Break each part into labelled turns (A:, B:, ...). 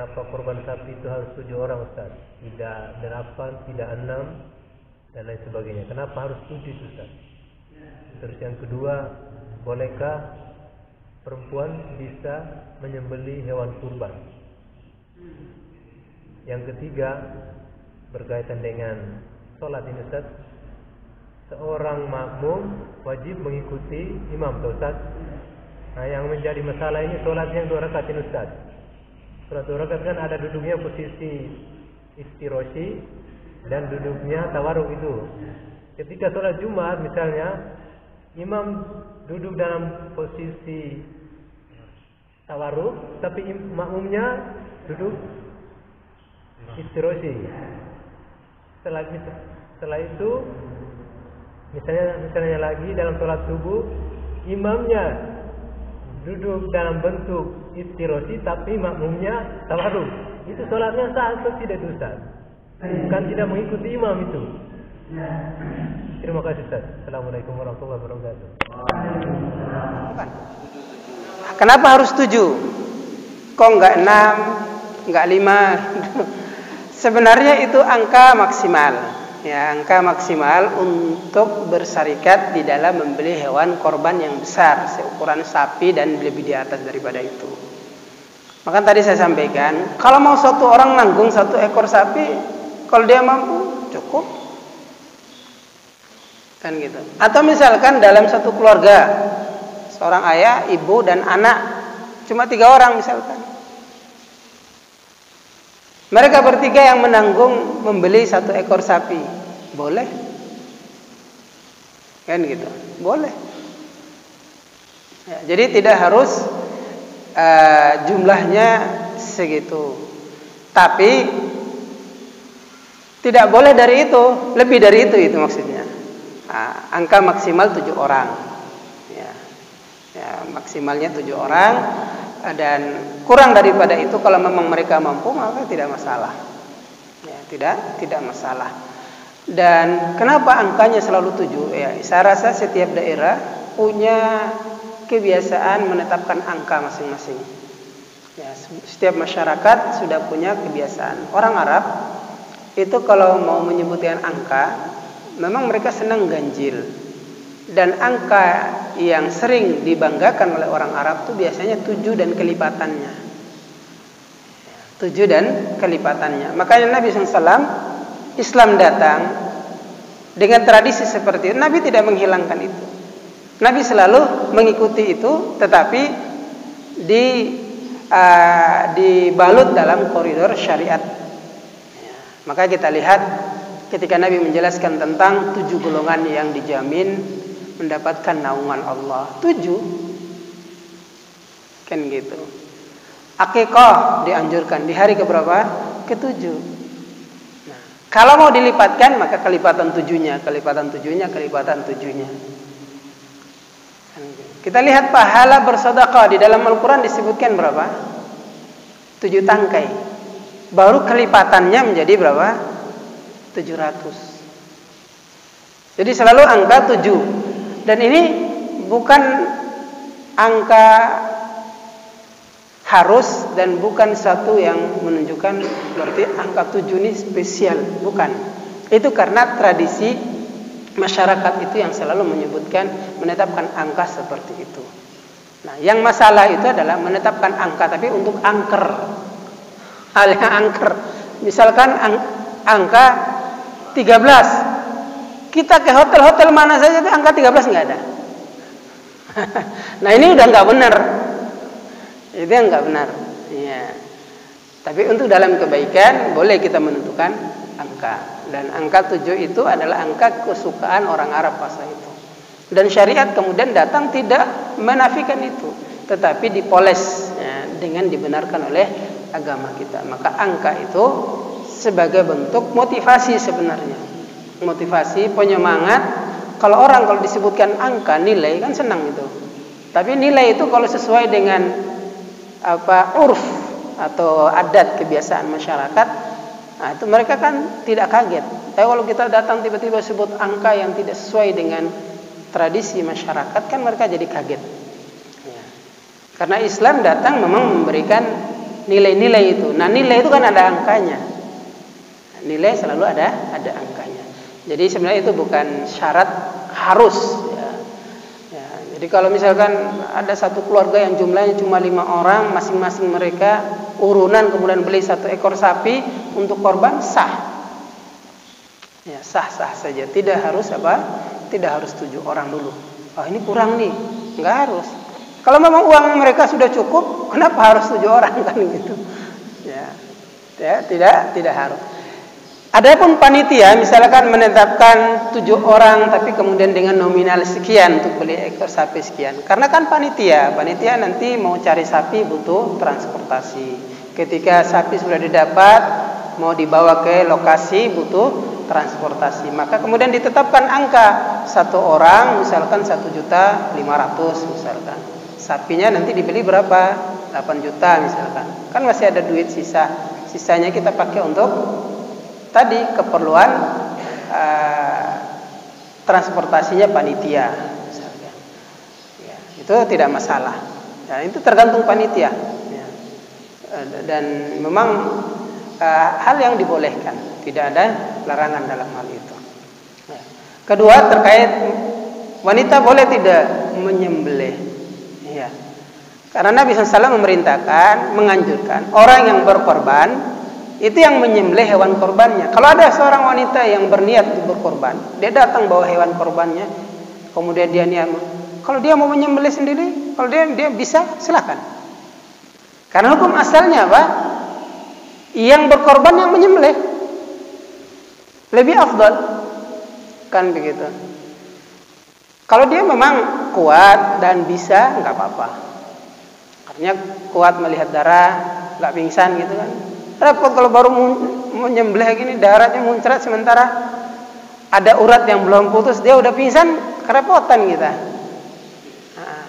A: kenapa korban sapi itu harus 7 orang Ustaz? Tidak 8, tidak 6 dan lain sebagainya. Kenapa harus 7 Ustaz? Terus yang kedua, bolehkah perempuan bisa menyembelih hewan kurban? Yang ketiga, berkaitan dengan sholat ini Ustaz. Seorang makmum wajib mengikuti imam Ustaz. Nah, yang menjadi masalah ini sholatnya 2 rakaat ini Ustaz. Sholat 2 rakaat kan ada duduknya posisi istiroshi dan duduknya tawaruk itu. Ketika sholat Jumat misalnya, imam duduk dalam posisi tawaruk, tapi makmumnya duduk istiroshi. Setelah itu misalnya lagi dalam sholat subuh, imamnya duduk dalam bentuk istiroshi tapi makmumnya tawaruk. Itu sholatnya sah atau tidak Ustaz? Kan tidak mengikuti imam itu. Terima kasih Ustaz. Assalamualaikum warahmatullahi wabarakatuh.
B: Kenapa harus 7? Kok enggak 6, enggak 5? Sebenarnya itu angka maksimal. Ya, angka maksimal untuk bersarikat di dalam membeli hewan korban yang besar, seukuran sapi dan lebih di atas daripada itu. Maka tadi saya sampaikan, kalau mau satu orang nanggung 1 ekor sapi, kalau dia mampu cukup, kan gitu. Atau misalkan dalam satu keluarga, seorang ayah, ibu dan anak, cuma 3 orang misalkan. Mereka bertiga yang menanggung membeli 1 ekor sapi, boleh? Kan gitu, boleh. Ya, jadi tidak harus jumlahnya segitu. Tapi tidak boleh dari itu, lebih dari itu maksudnya. Nah, angka maksimal 7 orang. Ya, maksimalnya 7 orang. Dan kurang daripada itu kalau memang mereka mampu maka tidak masalah. Ya, tidak masalah. Dan kenapa angkanya selalu 7? Ya, saya rasa setiap daerah punya kebiasaan menetapkan angka masing-masing. Ya, setiap masyarakat sudah punya kebiasaan. Orang Arab itu kalau mau menyebutkan angka, memang mereka senang ganjil. Dan angka yang sering dibanggakan oleh orang Arab itu biasanya 7 dan kelipatannya. 7 dan kelipatannya. Makanya Nabi SAW, Islam datang dengan tradisi seperti itu. Nabi tidak menghilangkan itu. Nabi selalu mengikuti itu, tetapi dibalut dalam koridor syariat. Maka kita lihat ketika Nabi menjelaskan tentang 7 golongan yang dijamin mendapatkan naungan Allah. 7 kan gitu. Akikah dianjurkan di hari keberapa? Ke-7. Nah, kalau mau dilipatkan maka kelipatan 7-nya. Kita lihat pahala bersedekah di dalam Al-Quran disebutkan berapa? 7 tangkai. Baru kelipatannya menjadi berapa? 700. Jadi selalu angka 7. Dan ini bukan angka harus dan bukan satu yang menunjukkan berarti angka 7 ini spesial, bukan. Itu karena tradisi masyarakat itu yang selalu menetapkan angka seperti itu. Nah, yang masalah itu adalah menetapkan angka tapi untuk angker. Hal yang angker. Misalkan angka 13. Kita ke hotel-hotel mana saja angka 13 nggak ada. Nah, ini udah nggak benar. Itu yang nggak benar. Ya. Tapi untuk dalam kebaikan boleh kita menentukan angka. Dan angka 7 itu adalah angka kesukaan orang Arab masa itu. Dan syariat kemudian datang tidak menafikan itu, tetapi dipoles ya, dengan dibenarkan oleh agama kita. Maka angka itu sebagai bentuk motivasi sebenarnya. Motivasi, penyemangat. Kalau disebutkan angka, nilai kan senang itu. Tapi nilai itu kalau sesuai dengan urf atau adat kebiasaan masyarakat, nah itu mereka kan tidak kaget. Tapi kalau kita datang tiba-tiba sebut angka yang tidak sesuai dengan tradisi masyarakat, kan mereka jadi kaget. Ya. Karena Islam datang memang memberikan nilai-nilai itu. Nah, nilai itu kan ada angkanya. Nilai selalu ada angkanya. Jadi sebenarnya itu bukan syarat harus. Ya. Ya, jadi kalau misalkan ada satu keluarga yang jumlahnya cuma 5 orang, masing-masing mereka urunan kemudian beli 1 ekor sapi untuk korban, sah. Ya, sah-sah saja. Tidak harus apa? Tidak harus 7 orang dulu. Oh, ini kurang nih. Enggak harus. Kalau memang uang mereka sudah cukup, kenapa harus 7 orang kan gitu? Ya. Ya, tidak harus. Adapun panitia misalkan menetapkan 7 orang tapi kemudian dengan nominal sekian untuk beli ekor sapi sekian. Karena kan panitia nanti mau cari sapi butuh transportasi. Ketika sapi sudah didapat, mau dibawa ke lokasi butuh transportasi. Maka kemudian ditetapkan angka 1 orang misalkan 1.500.000 misalkan. Sapinya nanti dibeli berapa? 8 juta misalkan. Kan masih ada duit sisa. Sisanya kita pakai untuk tadi keperluan transportasinya panitia misalkan. Ya, itu tidak masalah. Ya, itu tergantung panitia. Ya. Dan memang hal yang dibolehkan, tidak ada larangan dalam hal itu. Ya. Kedua, terkait wanita boleh tidak menyembelih. Ya. Karena Nabi SAW memerintahkan, menganjurkan orang yang berkorban itu yang menyembelih hewan korbannya. Kalau ada seorang wanita yang berniat untuk berkorban, dia datang bawa hewan korbannya, kemudian dia niat, kalau dia mau menyembelih sendiri, kalau dia bisa, silakan. Karena hukum asalnya apa? Yang berkorban yang menyembelih lebih afdal, kan begitu. Kalau dia memang kuat dan bisa, nggak apa-apa. Artinya kuat melihat darah, nggak pingsan gitu kan. Repot kalau baru menyembelih gini darahnya muncrat sementara ada urat yang belum putus, dia udah pingsan, kerepotan kita. Nah,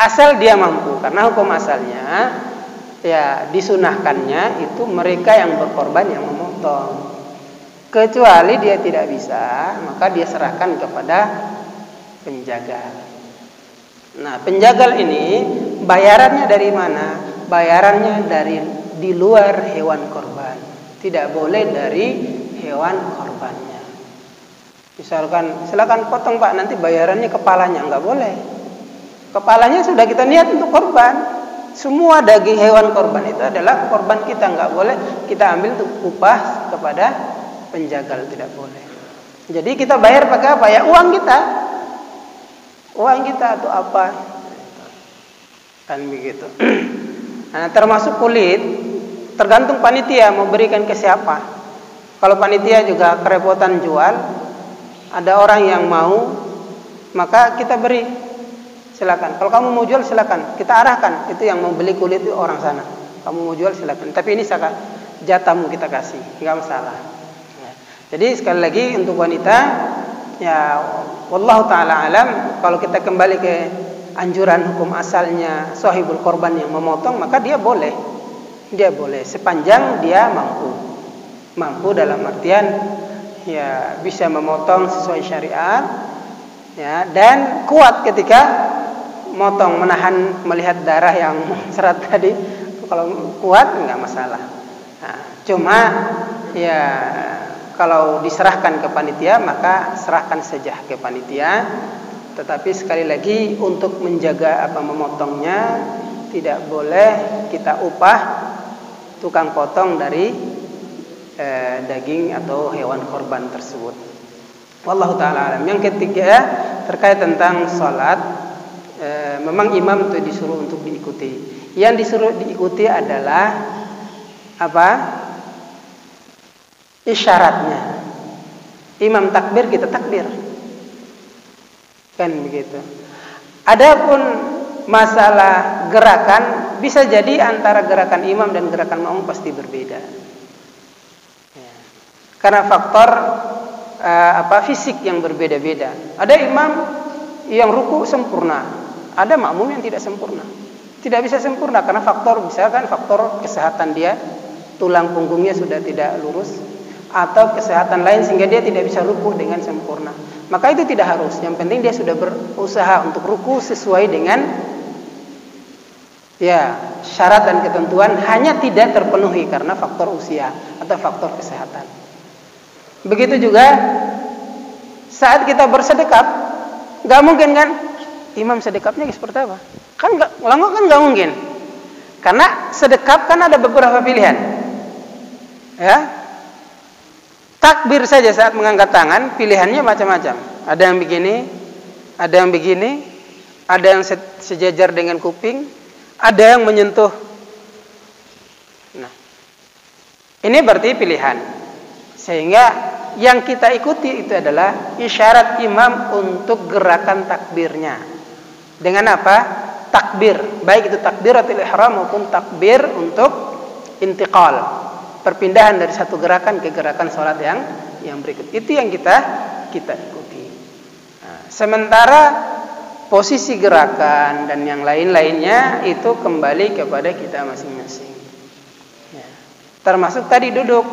B: asal dia mampu, karena hukum asalnya ya disunahkannya itu mereka yang berkorban yang memotong. Kecuali dia tidak bisa, maka dia serahkan kepada penjagal. Nah, penjagal ini bayarannya dari mana? Bayarannya dari di luar hewan korban. Tidak boleh dari hewan korbannya. Misalkan, silakan potong Pak, nanti bayarannya kepalanya, enggak boleh. Kepalanya sudah kita niat untuk korban. Semua daging hewan korban itu adalah korban kita, enggak boleh kita ambil untuk upah kepada penjagal, tidak boleh. Jadi kita bayar pakai apa ya? Uang kita. Uang kita atau apa? Kan begitu. Nah, termasuk kulit, tergantung panitia mau berikan ke siapa. Kalau panitia juga kerepotan jual, ada orang yang mau, maka kita beri. Silakan. Kalau kamu mau jual silakan, kita arahkan. Itu yang mau beli kulit itu orang sana. Kamu mau jual silakan. Tapi ini jatahmu kita kasih, enggak masalah. Ya. Jadi sekali lagi untuk wanita, ya wallahu taala alam, kalau kita kembali ke anjuran hukum asalnya sahibul korban yang memotong, maka dia boleh sepanjang dia mampu dalam artian ya bisa memotong sesuai syariat ya, dan kuat ketika motong, menahan melihat darah yang serat tadi. Kalau kuat enggak masalah. Nah, cuma ya kalau diserahkan ke panitia, maka serahkan saja ke panitia. Tetapi sekali lagi untuk menjaga memotongnya, tidak boleh kita upah tukang potong dari daging atau hewan korban tersebut. Wallahu ta'ala alam. Yang ketiga terkait tentang salat, memang imam itu disuruh untuk diikuti. Yang disuruh diikuti adalah apa? Isyaratnya. Imam takbir, kita takbir. Kan begitu. Adapun masalah gerakan, bisa jadi antara gerakan imam dan gerakan makmum pasti berbeda. Ya. Karena faktor fisik yang berbeda-beda. Ada imam yang ruku sempurna, ada makmum yang tidak sempurna. Tidak bisa sempurna karena faktor, misalkan faktor kesehatan dia, tulang punggungnya sudah tidak lurus, atau kesehatan lain sehingga dia tidak bisa ruku dengan sempurna. Maka itu tidak harus. Yang penting dia sudah berusaha untuk ruku sesuai dengan ya syarat dan ketentuan hanya tidak terpenuhi karena faktor usia atau faktor kesehatan. Begitu juga saat kita bersedekap, nggak mungkin kan imam sedekapnya seperti apa? Kan nggak mungkin. Karena sedekap kan ada beberapa pilihan. Ya. Takbir saja saat mengangkat tangan, pilihannya macam-macam. Ada yang begini, ada yang begini, ada yang sejajar dengan kuping, ada yang menyentuh. Nah, ini berarti pilihan. Sehingga yang kita ikuti itu adalah isyarat imam untuk gerakan takbirnya. Dengan apa? Takbir, baik itu takbiratul ihram maupun takbir untuk intiqal, perpindahan dari satu gerakan ke gerakan salat yang berikut. Itu yang kita ikuti. Nah, sementara posisi gerakan dan yang lain-lainnya itu kembali kepada kita masing-masing. Ya. Termasuk tadi duduk,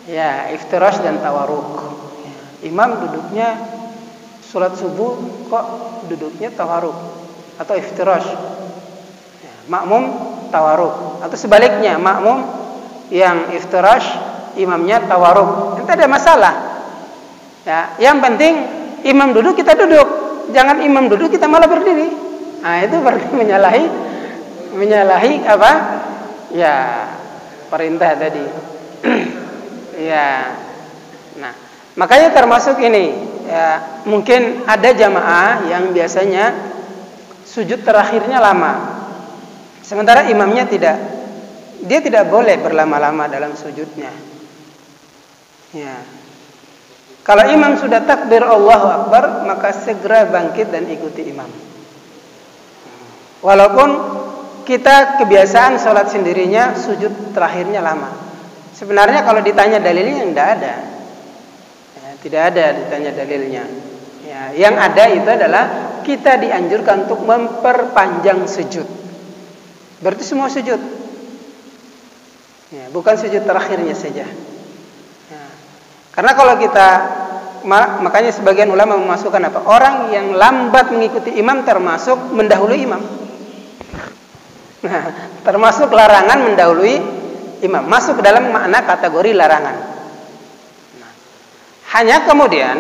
B: ya iftirash dan tawaruk. Ya. Imam duduknya salat subuh kok duduknya tawaruk atau iftirash, ya, makmum tawaruk, atau sebaliknya makmum yang iftirash imamnya tawaruk, itu ada masalah. Ya, yang penting imam duduk kita duduk, jangan imam duduk kita malah berdiri. Nah, itu berarti menyalahi apa? Ya, perintah tadi. Ya. Nah, makanya termasuk ini, ya, mungkin ada jamaah yang biasanya sujud terakhirnya lama, sementara imamnya tidak. Dia tidak boleh berlama-lama dalam sujudnya. Ya. Kalau imam sudah takbir Allahu Akbar, maka segera bangkit dan ikuti imam. Walaupun kita kebiasaan sholat sendirinya sujud terakhirnya lama. Sebenarnya kalau ditanya dalilnya tidak ada. Ya, tidak ada ditanya dalilnya. Ya, yang ada itu adalah kita dianjurkan untuk memperpanjang sujud. Berarti semua sujud. Ya, bukan sujud terakhirnya saja. Ya. Karena kalau kita, makanya sebagian ulama memasukkan apa? Orang yang lambat mengikuti imam termasuk mendahului imam. Nah, termasuk larangan mendahului imam. Masuk dalam makna kategori larangan. Nah, hanya kemudian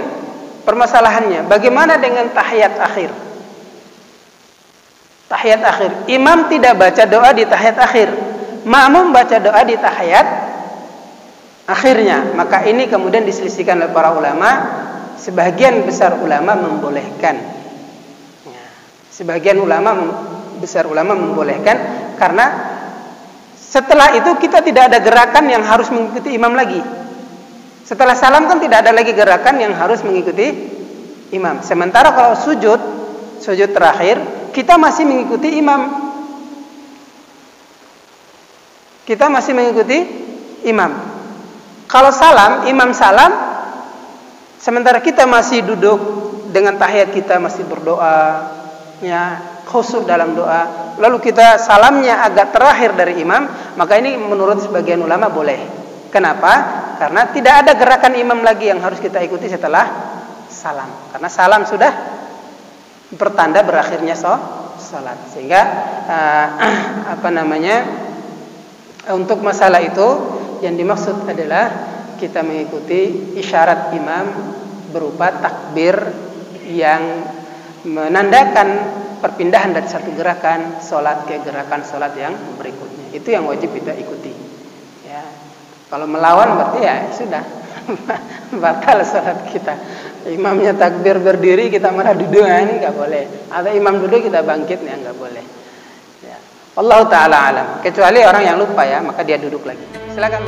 B: permasalahannya, bagaimana dengan tahiyat akhir? Tahiyat akhir, imam tidak baca doa di tahiyat akhir, makmum baca doa di tahiyat akhirnya. Maka ini kemudian diselisihkan oleh para ulama. Sebagian besar ulama membolehkan. Ya, sebagian besar ulama membolehkan karena setelah itu kita tidak ada gerakan yang harus mengikuti imam lagi. Setelah salam kan tidak ada lagi gerakan yang harus mengikuti imam. Sementara kalau sujud terakhir, kita masih mengikuti imam. Kita masih mengikuti imam. Kalau salam, imam salam, sementara kita masih duduk dengan tahiyat kita masih berdoa, ya, khusyuk dalam doa. Lalu kita salamnya agak terakhir dari imam, maka ini menurut sebagian ulama boleh. Kenapa? Karena tidak ada gerakan imam lagi yang harus kita ikuti setelah salam. Karena salam sudah pertanda berakhirnya salat. Sehingga untuk masalah itu yang dimaksud adalah kita mengikuti isyarat imam berupa takbir yang menandakan perpindahan dari satu gerakan salat ke gerakan salat yang berikutnya. Itu yang wajib kita ikuti. Ya. Kalau melawan berarti ya sudah batal salat kita. Imamnya takbir berdiri, kita malah duduk, ini nggak boleh. Atau imam duduk kita bangkit, ya nggak boleh. Ya. Allah Taala alam. Kecuali orang yang lupa ya, maka dia duduk lagi. Silakan.